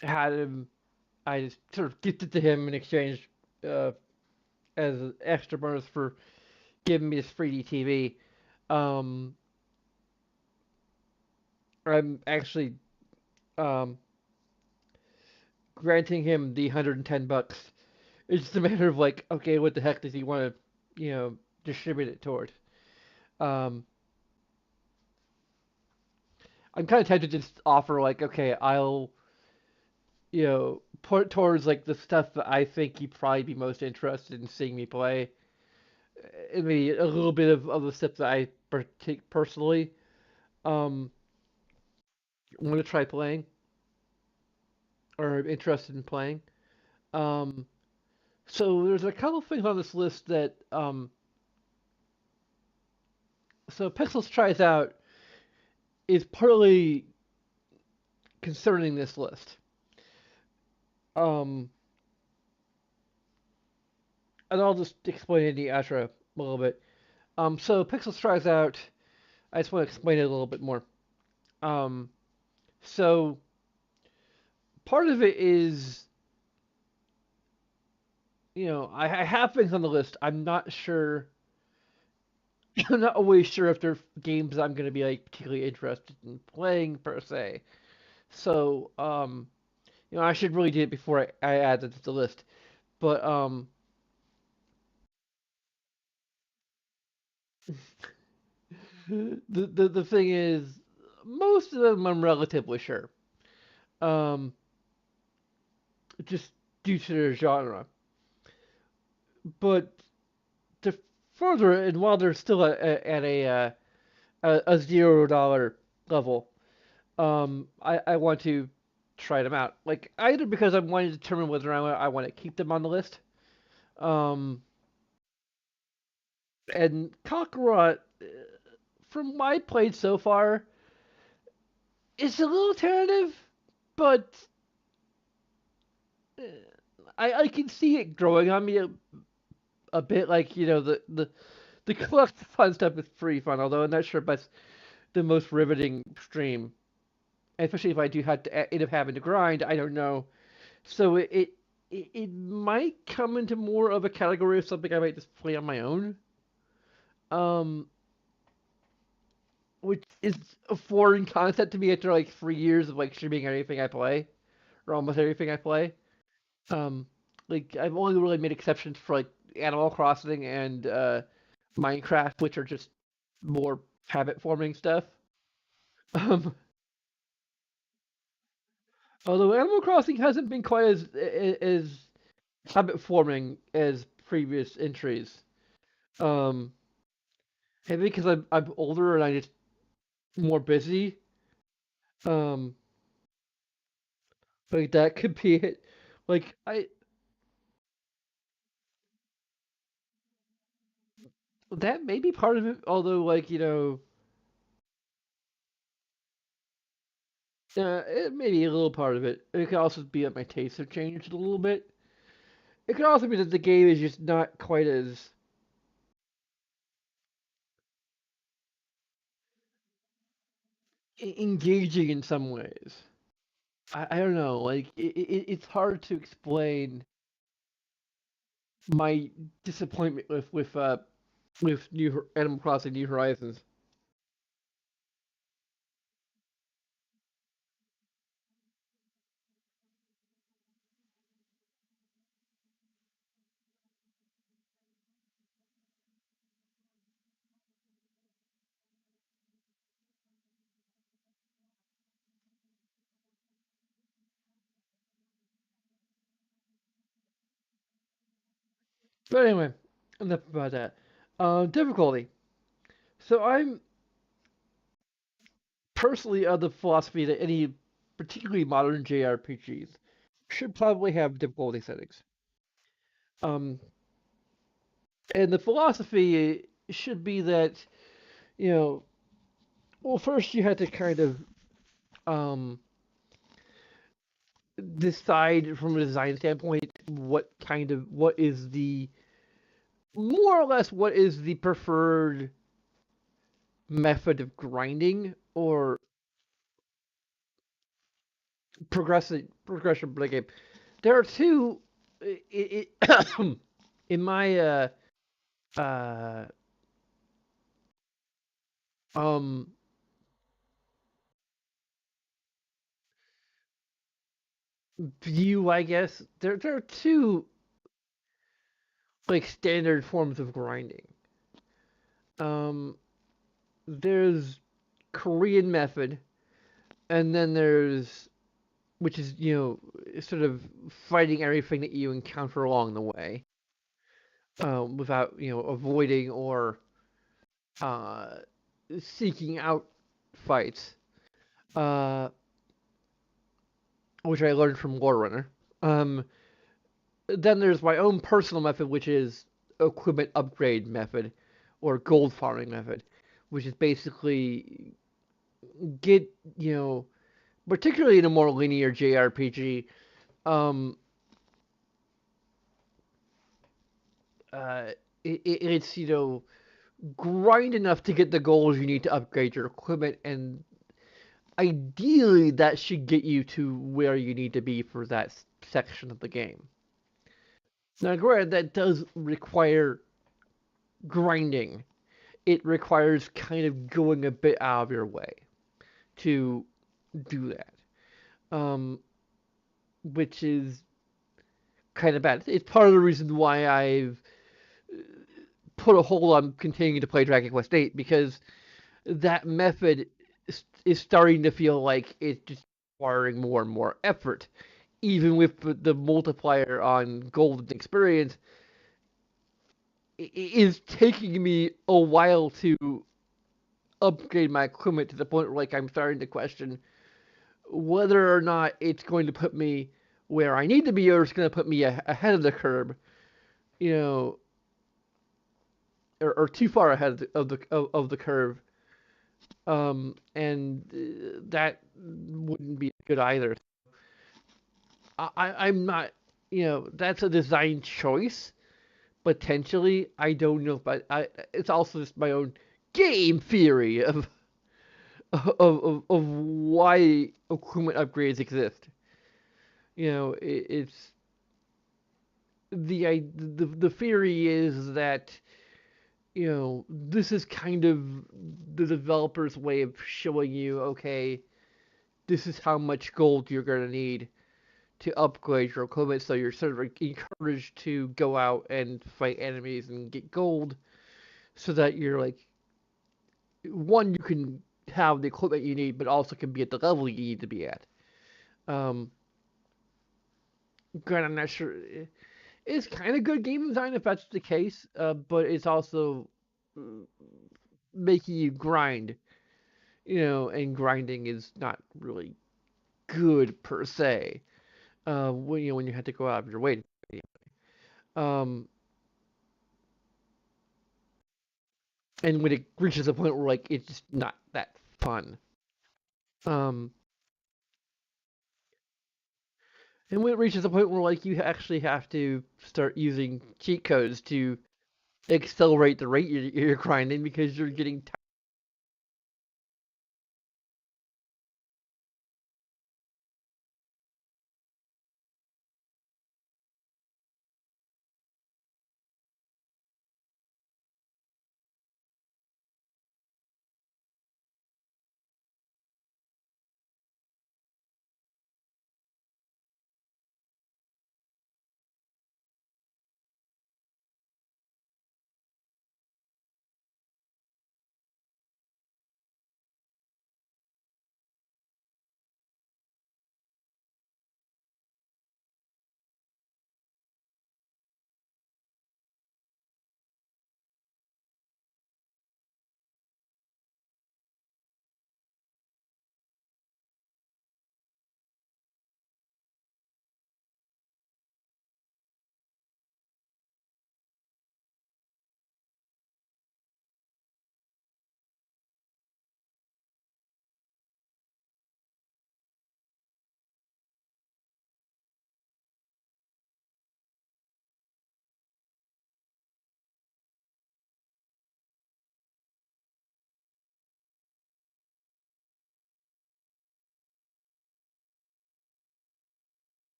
had him, I just sort of gifted to him in exchange uh, as an extra bonus for giving me this free DTV. Um, I'm actually um granting him the $110. It's just a matter of like, okay, what the heck does he want to, distribute it toward? Um, I'm kind of tempted to just offer like, okay, I'll, put towards like the stuff that I think he'd probably be most interested in seeing me play, and maybe a little bit of the stuff that I take personally um want to try playing or interested in playing. Um, so there's a couple things on this list that so Pixels tries out is partly concerning this list. Um, and I'll just explain in the outro a little bit. So Pixels tries out. I just want to explain it a little bit more. Um, so part of it is, I have things on the list. I'm not sure. I'm not always sure if they're games I'm going to be like particularly interested in playing per se. So, I should really do it before I add it to the list. But the thing is, most of them I'm relatively sure. Um, just due to their genre. But to further, and while they're still at a $0 level, I want to try them out. Like either because I'm wanting to determine whether I want to keep them on the list. Um, and Kakarot, from what I played so far, is a little tentative, but uh, I can see it growing on me a bit. Like the collect fun stuff is pretty fun, although I'm not sure if that's the most riveting stream. Especially if I do have to end up having to grind, I don't know. So it might come into more of a category of something I might just play on my own. Um, which is a foreign concept to me after like 3 years of like streaming everything I play, or almost everything I play. Um, like I've only really made exceptions for like Animal Crossing and Minecraft, which are just more habit forming stuff. Um, although Animal Crossing hasn't been quite as habit forming as previous entries. Um, maybe because I'm older and I just more busy. Um, like that could be it. Like I that may be part of it. Although like it may be a little part of it. It could also be that my tastes have changed a little bit. It could also be that the game is just not quite as engaging in some ways. I don't know. Like it's hard to explain my disappointment with New Animal Crossing New Horizons. But anyway, enough about that. Difficulty. So I'm personally of the philosophy that any particularly modern JRPGs should probably have difficulty settings. Um, and the philosophy should be that, you know, well, first you had to kind of um, decide from a design standpoint what is the more or less what is the preferred method of grinding or progression for the game. There are two in my uh um view, I guess, there are two like standard forms of grinding. Um, there's Korean method, and then there's which is sort of fighting everything that you encounter along the way, without avoiding or uh, seeking out fights. Uh, which I learned from War Runner. Um, then there's my own personal method, which is equipment upgrade method, or gold farming method, which is basically get particularly in a more linear JRPG, um, uh, it's grind enough to get the goals you need to upgrade your equipment, and ideally that should get you to where you need to be for that section of the game. Now, granted, that does require grinding. It requires kind of going a bit out of your way to do that, um, which is kind of bad. It's part of the reason why I've put a hold on continuing to play Dragon Quest VIII, because that method is starting to feel like it's just requiring more and more effort. Even with the multiplier on golden experience, it is taking me a while to upgrade my equipment to the point where like I'm starting to question whether or not it's going to put me where I need to be, or it's going to put me ahead of the curve, you know, or too far ahead of the curve, and that wouldn't be good either. I'm not, that's a design choice potentially. I don't know, but it's also just my own game theory of why equipment upgrades exist. It's the theory is that this is kind of the developer's way of showing you, okay, this is how much gold you're gonna need to upgrade your equipment, so you're sort of encouraged to go out and fight enemies and get gold, so that you're like, one, you can have the equipment you need, but also can be at the level you need to be at. Um, Granted, I'm not sure. It's kind of good game design if that's the case, but it's also making you grind, and grinding is not really good per se. When you have to go out of your way. Um, and when it reaches a point where like it's just not that fun. Um, and when it reaches a point where like you actually have to start using cheat codes to accelerate the rate you're grinding because you're getting